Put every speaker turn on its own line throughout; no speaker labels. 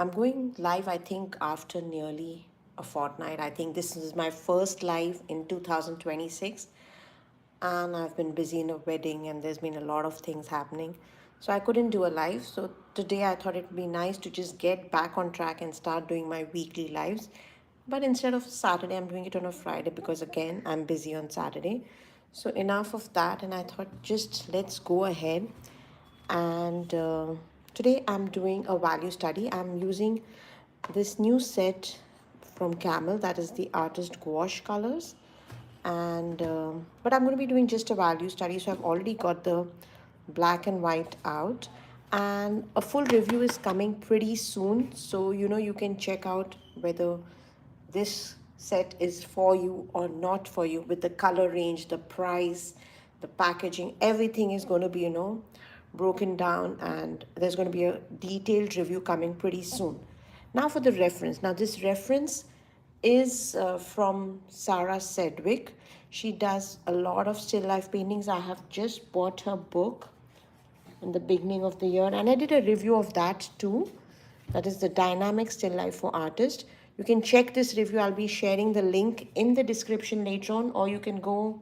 I'm going live, I think, after nearly a fortnight. I think this is my first live in 2026. And I've been busy in a wedding and there's been a lot of things happening. So I couldn't do a live. So today I thought it'd be nice to just get back on track and start doing my weekly lives. But instead of Saturday, I'm doing it on a Friday because again, I'm busy on Saturday. So enough of that. And I thought just let's go ahead and today I'm doing a value study. I'm using this new set from Camel, that is the artist gouache colors, and but I'm going to be doing just a value study, so I've already got the black and white out, and a full review is coming pretty soon, so you can check out whether this set is for you or not for you, with the color range, the price, the packaging, everything is going to be broken down, and there's going to be a detailed review coming pretty soon. Now for the reference. Now this reference is from Sarah Sedgwick. She does a lot of still life paintings. I have just bought her book in the beginning of the year, and I did a review of that too. That is the Dynamic Still Life for Artists. You can check this review. I'll be sharing the link in the description later on, or you can go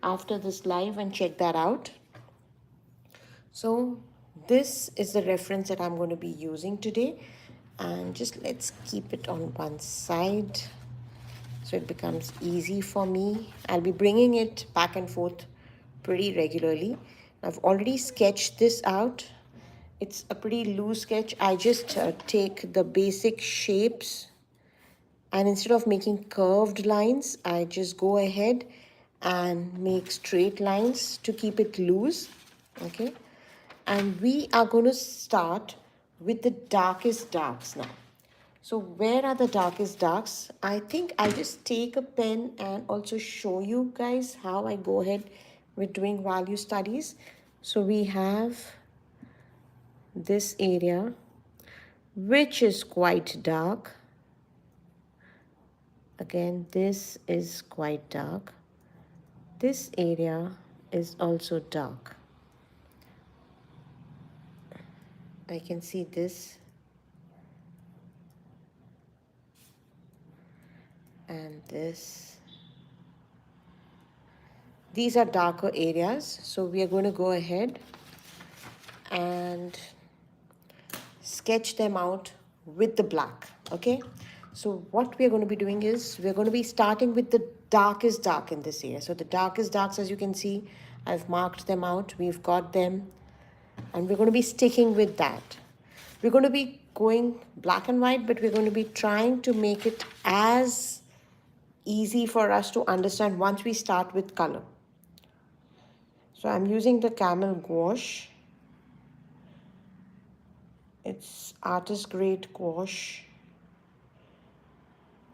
after this live and check that out. So this is the reference that I'm going to be using today, and just let's keep it on one side so it becomes easy for me. I'll be bringing it back and forth pretty regularly. I've already sketched this out. It's a pretty loose sketch. I just take the basic shapes, and instead of making curved lines, I just go ahead and make straight lines to keep it loose. Okay, and we are going to start with the darkest darks now. So where are the darkest darks? I think I'll just take a pen and also show you guys how I go ahead with doing value studies. So we have this area, which is quite dark. Again, this is quite dark. This area is also dark. I can see this. And this. These are darker areas, so we are going to go ahead and sketch them out with the black. Okay, so what we are going to be doing is we're going to be starting with the darkest dark in this area. So the darkest darks, as you can see, I've marked them out. We've got them, and we're going to be sticking with that. We're going to be going black and white, but we're going to be trying to make it as easy for us to understand once we start with color. So I'm using the Camel gouache. It's artist grade gouache.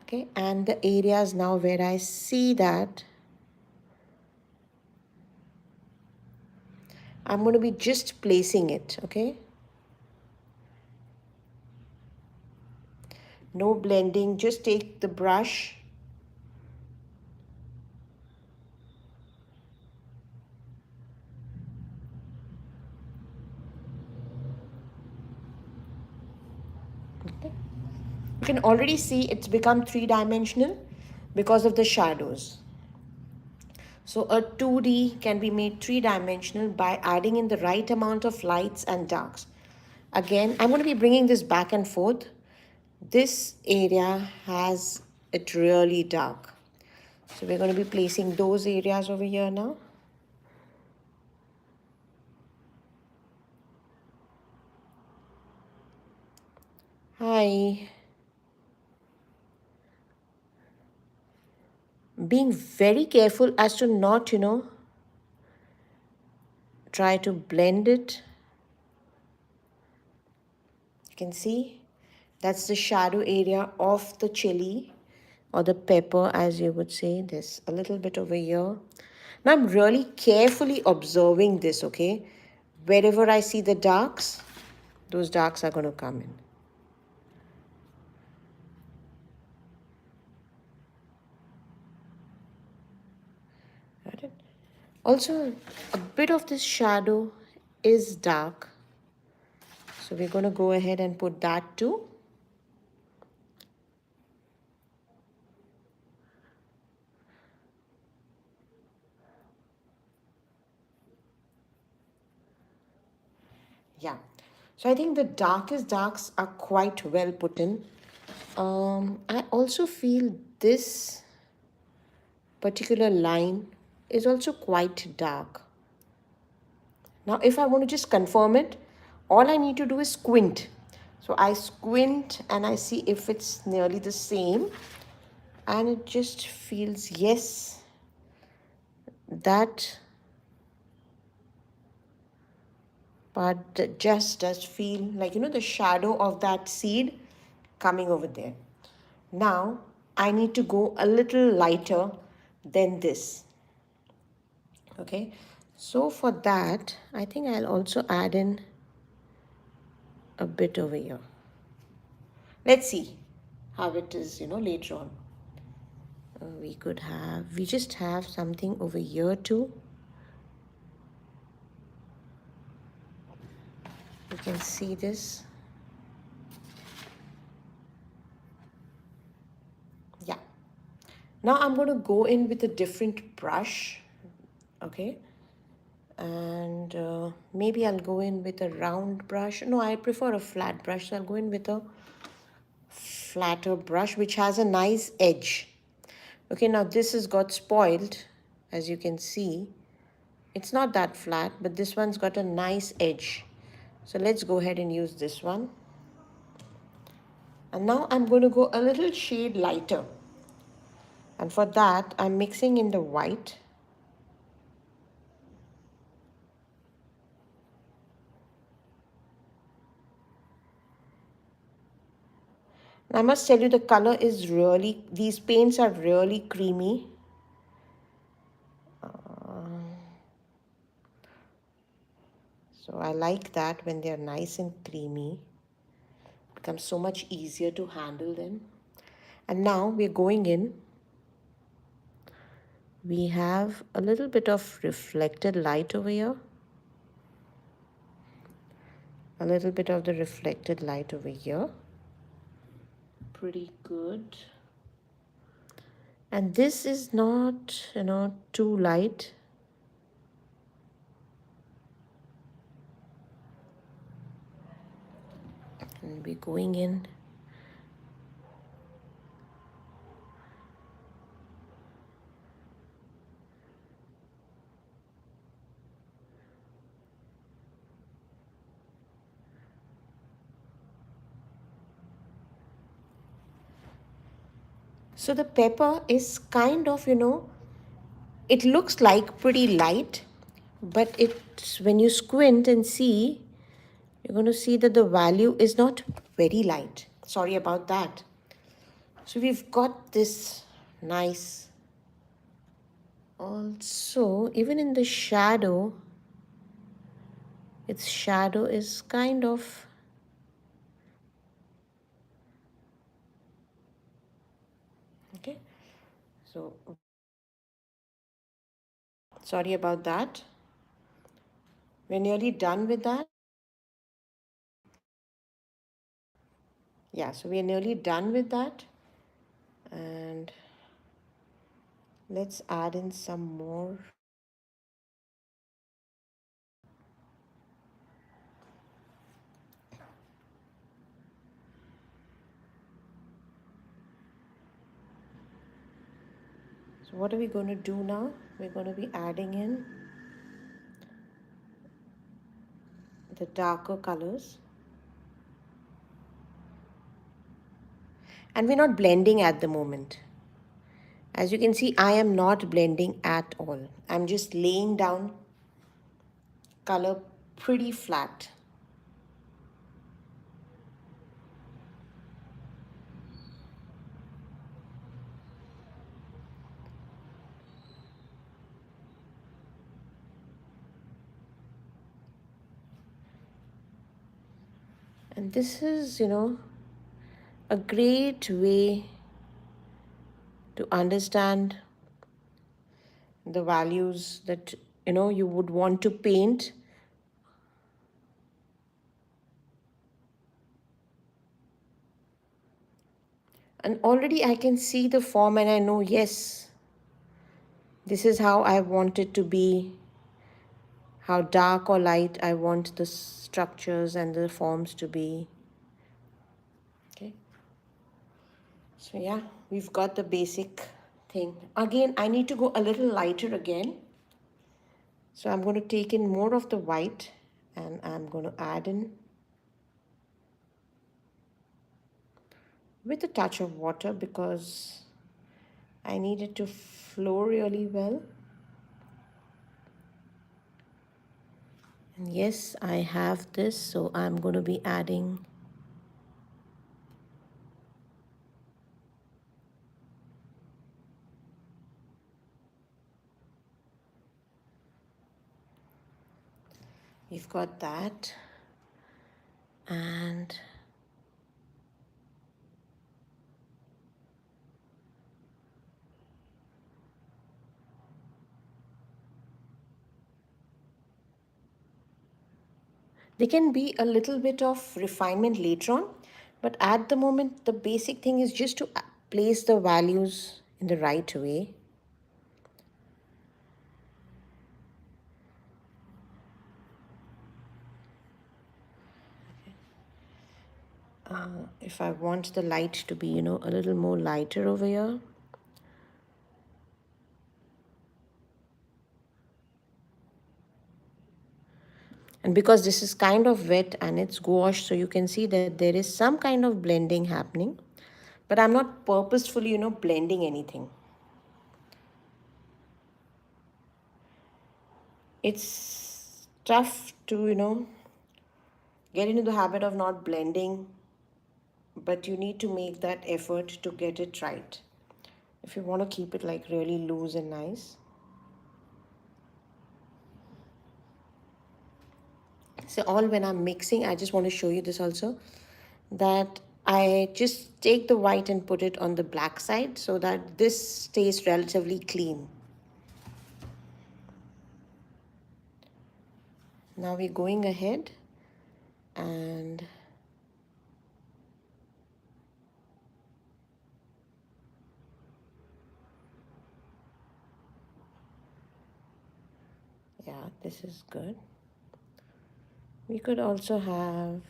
Okay, and the areas now where I see that, I'm going to be just placing it. Okay, no blending, just take the brush You can already see it's become three-dimensional because of the shadows. So a 2D can be made three-dimensional by adding in the right amount of lights and darks. Again, I'm going to be bringing this back and forth. This area has it really dark. So we're going to be placing those areas over here now. Hi. Being very careful as to not, try to blend it. You can see that's the shadow area of the chili or the pepper, as you would say. There's a little bit over here. Now I'm really carefully observing this, okay? Wherever I see the darks, those darks are going to come in. Got it? Also, a bit of this shadow is dark. So we're going to go ahead and put that too. Yeah. So I think the darkest darks are quite well put in. I also feel this particular line is also quite dark. Now, if I want to just confirm it, all I need to do is squint. So I squint and I see if it's nearly the same, and it just feels, yes, that part just does feel like, the shadow of that seed coming over there. Now, I need to go a little lighter than this. Okay, so for that, I think I'll also add in a bit over here. Let's see how it is, later on. We just have something over here too. You can see this. Yeah. Now I'm going to go in with a different brush. Okay. And maybe I'll go in with a round brush. No, I prefer a flat brush. So I'll go in with a flatter brush which has a nice edge. Okay, now this has got spoiled, as you can see. It's not that flat, but this one's got a nice edge. So let's go ahead and use this one. And now I'm going to go a little shade lighter. And for that, I'm mixing in the white. And I must tell you, the color is really, these paints are really creamy. So I like that when they're nice and creamy. It becomes so much easier to handle them. And now we're going in. We have a little bit of reflected light over here. A little bit of the reflected light over here. Pretty good. And this is not, too light. And we're going in. So the pepper is kind of, it looks like pretty light, but it's when you squint and see, you're going to see that the value is not very light. Sorry about that. So we've got this nice. Also, even in the shadow, its shadow is kind of, okay. So sorry about that. We're nearly done with that. Yeah, so we're nearly done with that. And let's add in some more. So what are we going to do now? We're going to be adding in the darker colors. And we're not blending at the moment. As you can see, I am not blending at all. I'm just laying down color pretty flat. And this is, a great way to understand the values that, you would want to paint. And already I can see the form and I know, yes, this is how I want it to be, how dark or light I want the structures and the forms to be. Okay. So yeah, we've got the basic thing. Again, I need to go a little lighter again. So I'm going to take in more of the white and I'm going to add in with a touch of water because I need it to flow really well. And yes, I have this, so I'm going to be adding we've got that. And there can be a little bit of refinement later on, but at the moment, the basic thing is just to place the values in the right way. If I want the light to be, a little more lighter over here. And because this is kind of wet and it's gouache, so you can see that there is some kind of blending happening. But I'm not purposefully, blending anything. It's tough to, get into the habit of not blending, but you need to make that effort to get it right. If you want to keep it like really loose and nice. So all when I'm mixing, I just want to show you this also, that I just take the white and put it on the black side so that this stays relatively clean. Now we're going ahead and yeah, this is good. We could also have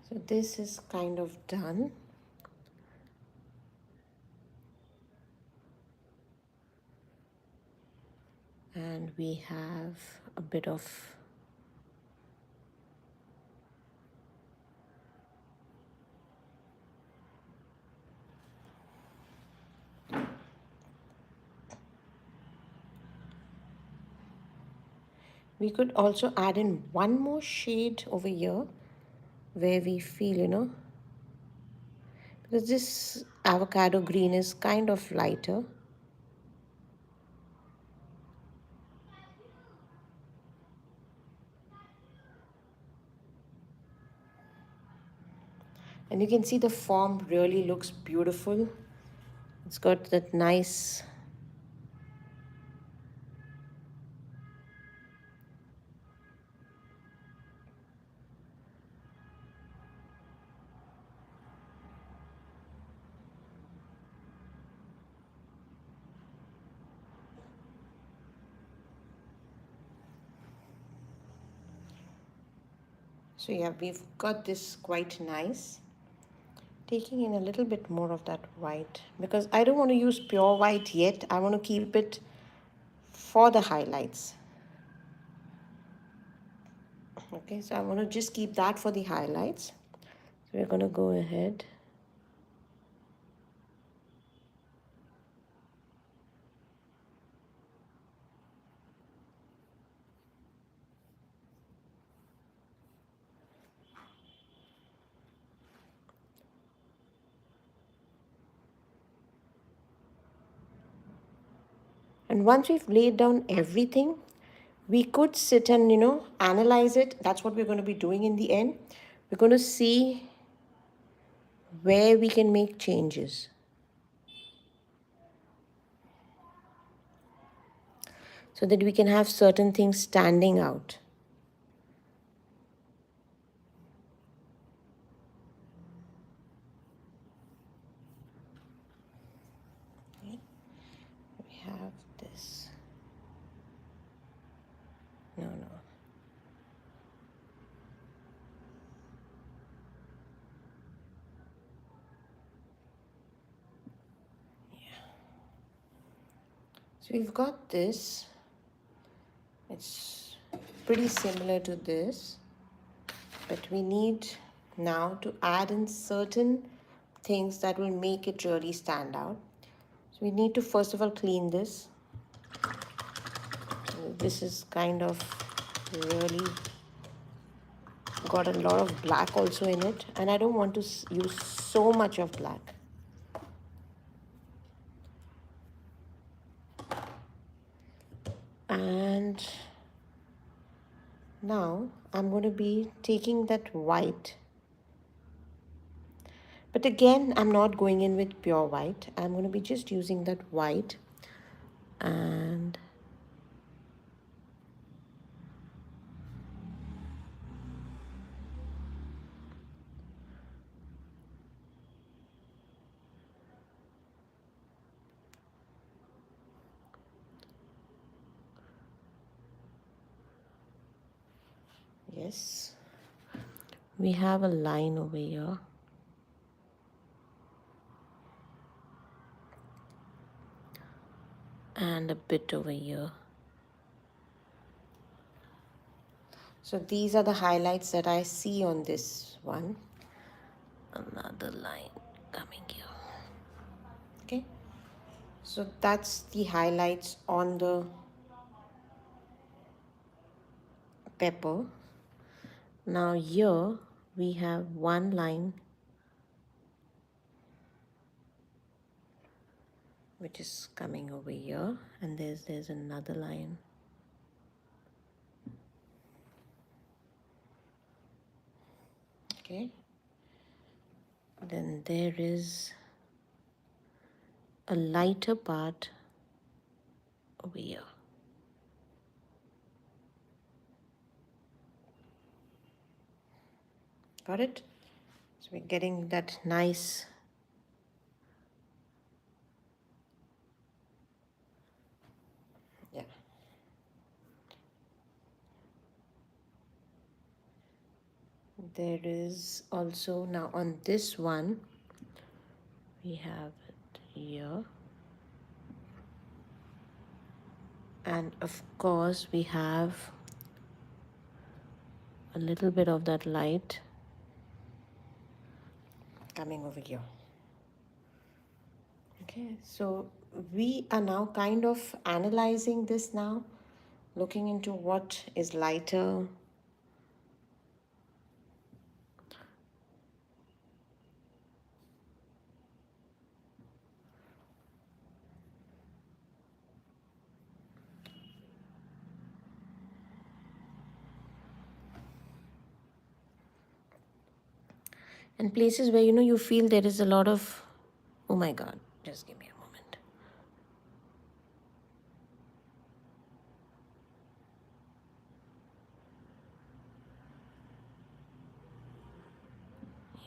so this is kind of done. And we have a bit of we could also add in one more shade over here where we feel, because this avocado green is kind of lighter. And you can see the form really looks beautiful. It's got that nice so yeah, we've got this quite nice. Taking in a little bit more of that white because I don't want to use pure white yet. I want to keep it for the highlights. Okay, so I want to just keep that for the highlights. So we're going to go ahead. And once we've laid down everything, we could sit and, analyze it. That's what we're going to be doing in the end. We're going to see where we can make changes. so that we can have certain things standing out. Okay. We have this. No. So we've got this. It's pretty similar to this, but we need now to add in certain things that will make it really stand out. So we need to first of all clean this. This is kind of really got a lot of black also in it, and I don't want to use so much of black. And now I'm going to be taking that white, but again I'm not going in with pure white. I'm going to be just using that white, and yes, we have a line over here. And a bit over here. So these are the highlights that I see on this one. Another line coming here. Okay. So that's the highlights on the pepper. Now here we have one line which is coming over here, and there's another line. Okay. Then there is a lighter part over here. Got it? So we're getting that nice There is also now on this one, we have it here. And of course, we have a little bit of that light coming over here. Okay, so we are now kind of analyzing this now, looking into what is lighter. And places where you feel there is a lot of, oh my God, just give me a moment.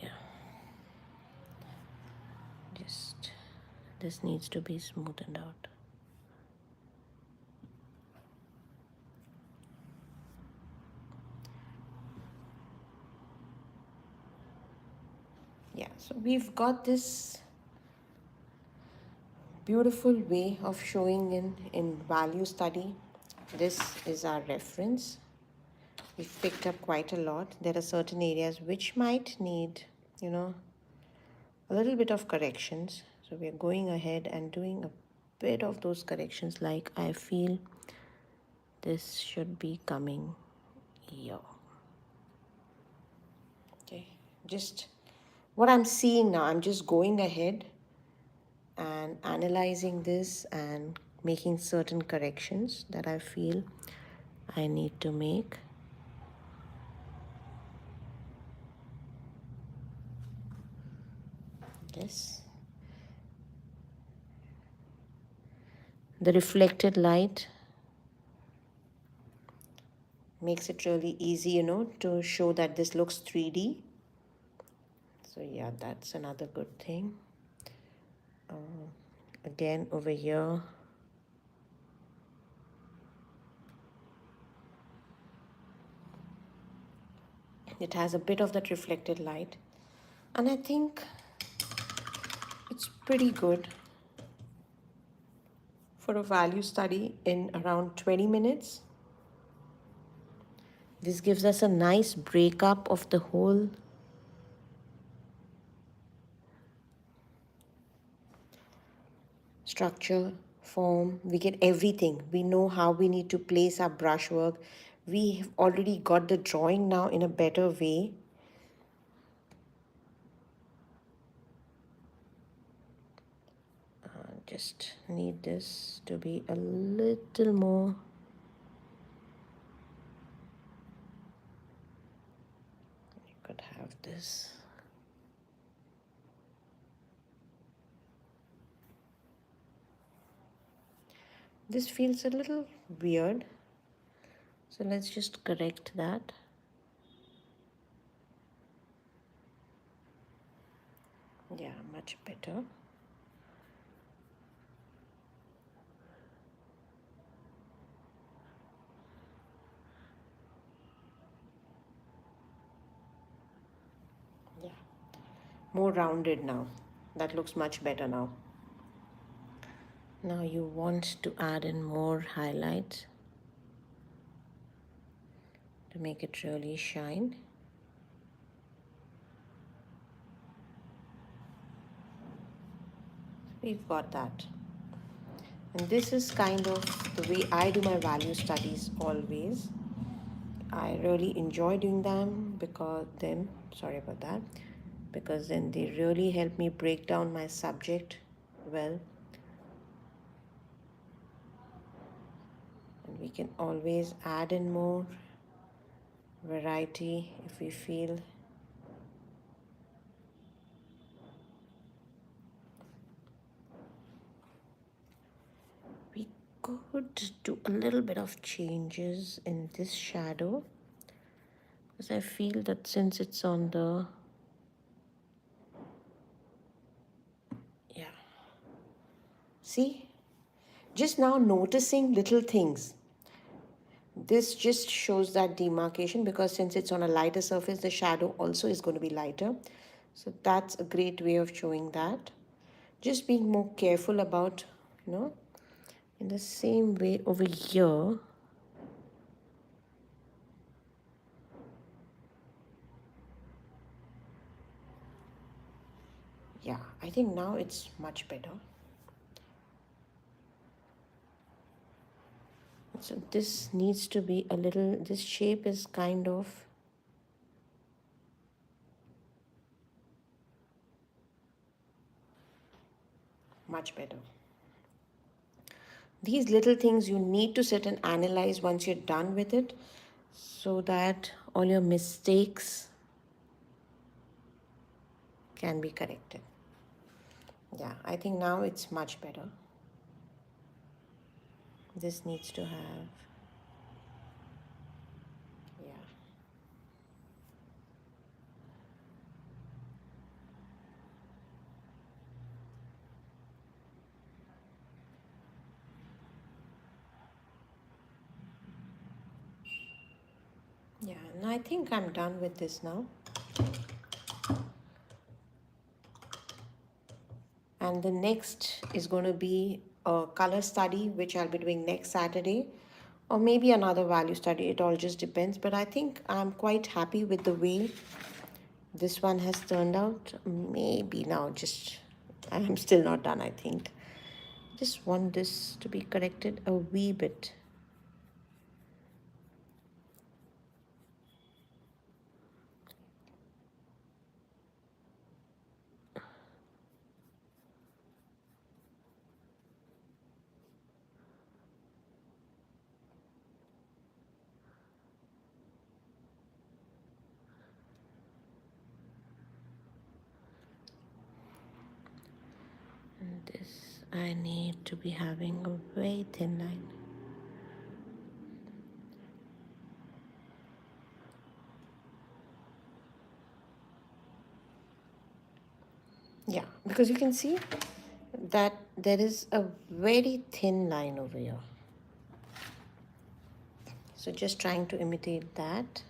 Yeah. Just, this needs to be smoothened out. Yeah, so we've got this beautiful way of showing in value study. This is our reference. We've picked up quite a lot. There are certain areas which might need, a little bit of corrections. So we're going ahead and doing a bit of those corrections, like I feel this should be coming here. Okay, just what I'm seeing now, I'm just going ahead and analyzing this and making certain corrections that I feel I need to make. Yes. The reflected light Makes it really easy, to show that this looks 3D. So yeah, that's another good thing. Again, over here, it has a bit of that reflected light. And I think it's pretty good for a value study in around 20 minutes. This gives us a nice breakup of the whole structure, form. We get everything. We know how we need to place our brushwork. We've already got the drawing now in a better way. Just need this to be a little more. You could have this. This feels a little weird. So let's just correct that. Yeah, much better. Yeah, more rounded now. That looks much better now. Now you want to add in more highlights to make it really shine. We've got that. And this is kind of the way I do my value studies always. I really enjoy doing sorry about that, because then they really help me break down my subject well. And we can always add in more variety if we feel. We could do a little bit of changes in this shadow, because I feel that since it's on the, yeah, see, just now noticing little things. This just shows that demarcation, because since it's on a lighter surface, the shadow also is going to be lighter. So that's a great way of showing that. Just being more careful about, in the same way over here. Yeah, I think now it's much better. So this needs to be a little, this shape is kind of much better. These little things you need to sit and analyze once you're done with it, so that all your mistakes can be corrected. Yeah, I think now it's much better. This needs to have, yeah. Yeah, and I think I'm done with this now. And the next is going to be a color study, which I'll be doing next Saturday, or maybe another value study. It all just depends. But I think I'm quite happy with the way this one has turned out. Maybe now I'm still not done, I think. Just want this to be corrected a wee bit. And this, I need to be having a very thin line. Yeah, because you can see that there is a very thin line over here. So just trying to imitate that.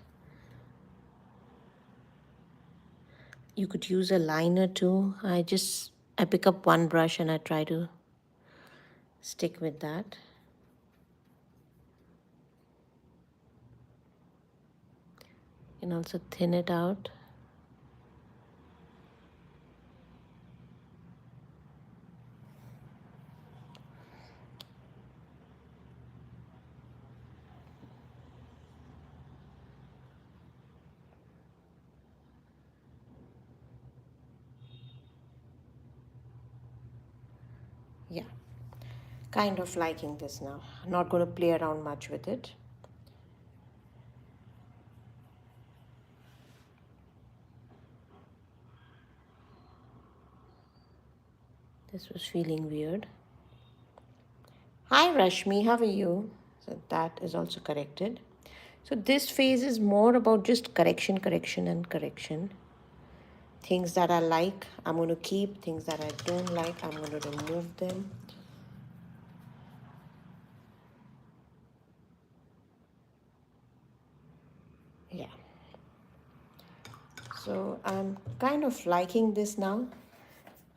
You could use a liner too. I pick up one brush and I try to stick with that. You can also thin it out. Yeah, kind of liking this now. I'm not going to play around much with it. This was feeling weird. Hi Rashmi, how are you? So that is also corrected. So this phase is more about just correction, correction, and correction. Things that I like, I'm going to keep. Things that I don't like, I'm going to remove them. Yeah. So I'm kind of liking this now.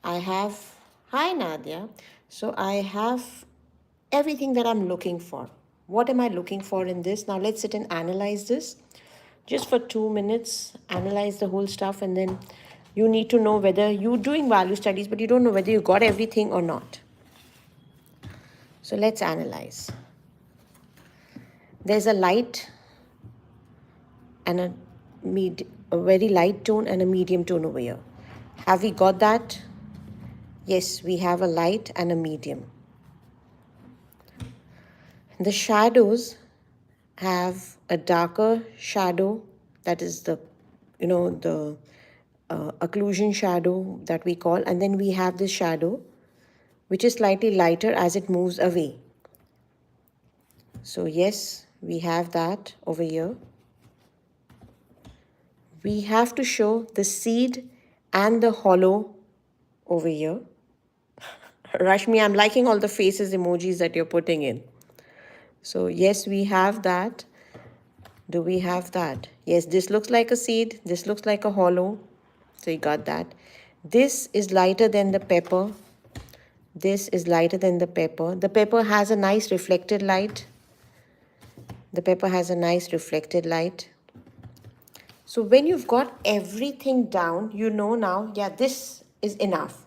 Hi Nadia. So I have everything that I'm looking for. What am I looking for in this? Now let's sit and analyze this. Just for 2 minutes, analyze the whole stuff, and then you need to know whether you're doing value studies, but you don't know whether you got everything or not. So let's analyze. There's a light and a very light tone and a medium tone over here. Have we got that? Yes, we have a light and a medium. The shadows have a darker shadow, that is the occlusion shadow that we call, and then we have this shadow which is slightly lighter as it moves away. So yes, we have that over here. We have to show the seed and the hollow over here. Rashmi, I'm liking all the faces emojis that you're putting in. So yes, we have that. Do we have that? Yes, this looks like a seed. This looks like a hollow. So you got that. This is lighter than the pepper. This is lighter than the pepper. The pepper has a nice reflected light. The pepper has a nice reflected light. So when you've got everything down, you know now, yeah, this is enough.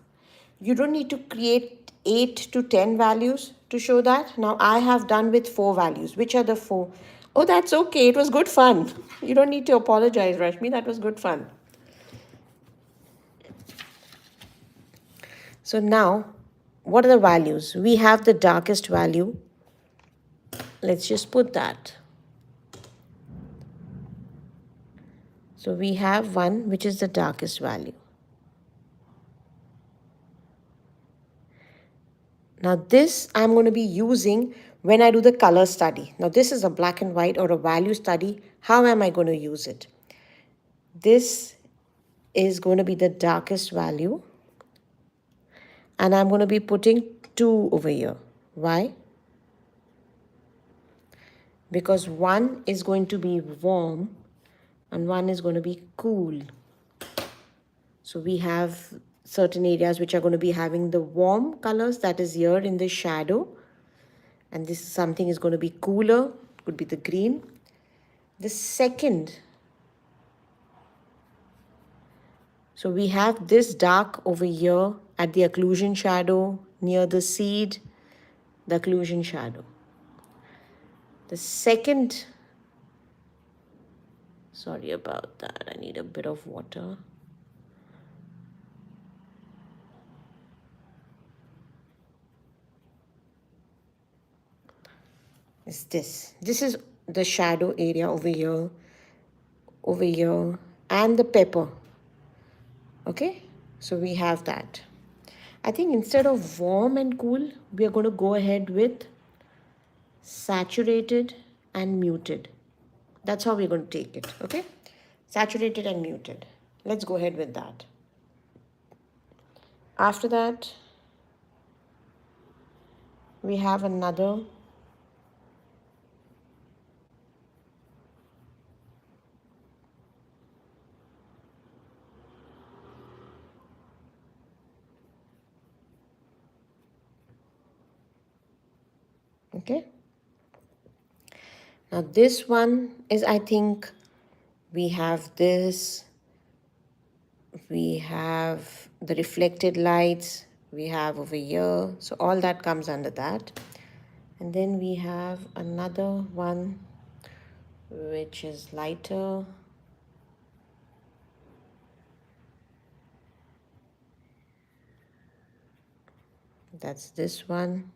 You don't need to create 8 to 10 values to show that. Now I have done with 4 values. Which are the 4? Oh, that's okay. It was good fun. You don't need to apologize, Rashmi. That was good fun. So now, what are the values? We have the darkest value. Let's just put that. So we have one which is the darkest value. Now this I'm going to be using when I do the color study. Now this is a black and white or a value study. How am I going to use it? This is going to be the darkest value. And I'm going to be putting 2 over here. Why? Because one is going to be warm and one is going to be cool. So we have certain areas which are going to be having the warm colors, that is here in the shadow. And this is something is going to be cooler, could be the green. The second, so we have this dark over here at the occlusion shadow near the seed, the occlusion shadow. The second, sorry about that, I need a bit of water. Is this. This is the shadow area over here, and the pepper. Okay, so we have that. I think instead of warm and cool, we are going to go ahead with saturated and muted. That's how we're going to take it, okay? Saturated and muted. Let's go ahead with that. After that, we have another. Okay. Now this one is, I think, we have this, we have the reflected lights, we have over here. So all that comes under that. And then we have another one which is lighter. That's this one.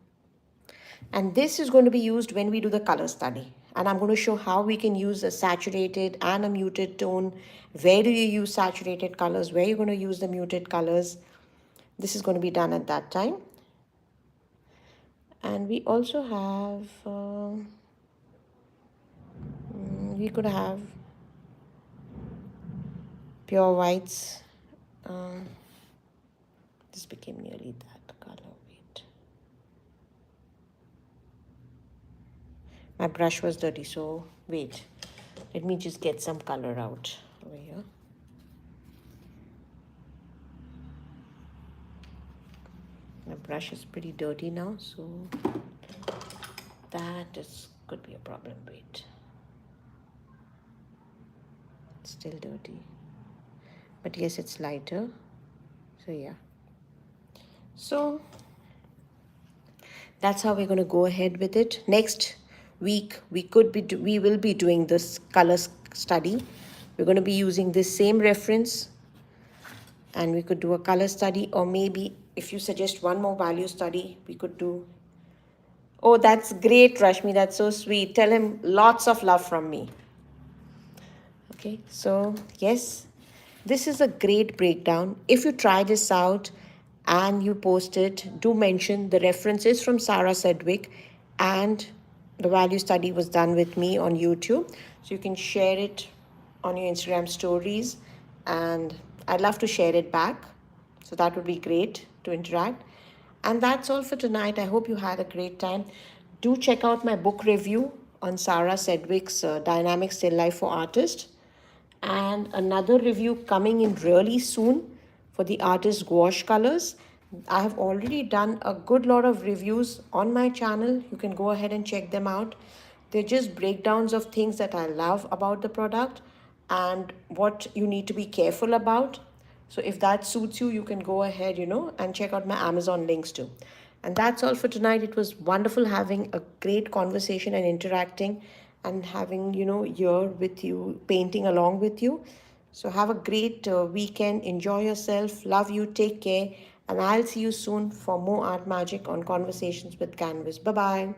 And this is going to be used when we do the color study. And I'm going to show how we can use a saturated and a muted tone. Where do you use saturated colors? Where you're going to use the muted colors? This is going to be done at that time. And we also have, we could have pure whites. This became nearly that color. Wait. My brush was dirty, so wait. Let me just get some color out over here. My brush is pretty dirty now, so could be a problem. Wait. It's still dirty. But yes, it's lighter. So yeah. So that's how we're going to go ahead with it. Next week we will be doing this color study. We're going to be using this same reference, and we could do a color study, or maybe if you suggest one more value study, we could do. Oh, that's great, Rashmi. That's so sweet. Tell him lots of love from me. Okay, so yes, this is a great breakdown. If you try this out and you post it, do mention the references from Sarah Sedgwick, and the value study was done with me on YouTube. So you can share it on your Instagram stories, and I'd love to share it back. So that would be great to interact. And that's all for tonight. I hope you had a great time. Do check out my book review on Sarah Sedgwick's Dynamic Still Life for Artists, and another review coming in really soon for the artist Gouache colors. I have already done a good lot of reviews on my channel. You can go ahead and check them out. They're just breakdowns of things that I love about the product and what you need to be careful about. So if that suits you, you can go ahead, and check out my Amazon links too. And that's all for tonight. It was wonderful having a great conversation and interacting and having, here with you, painting along with you. So have a great weekend. Enjoy yourself. Love you. Take care. And I'll see you soon for more art magic on Conversations with Canvas. Bye-bye. Love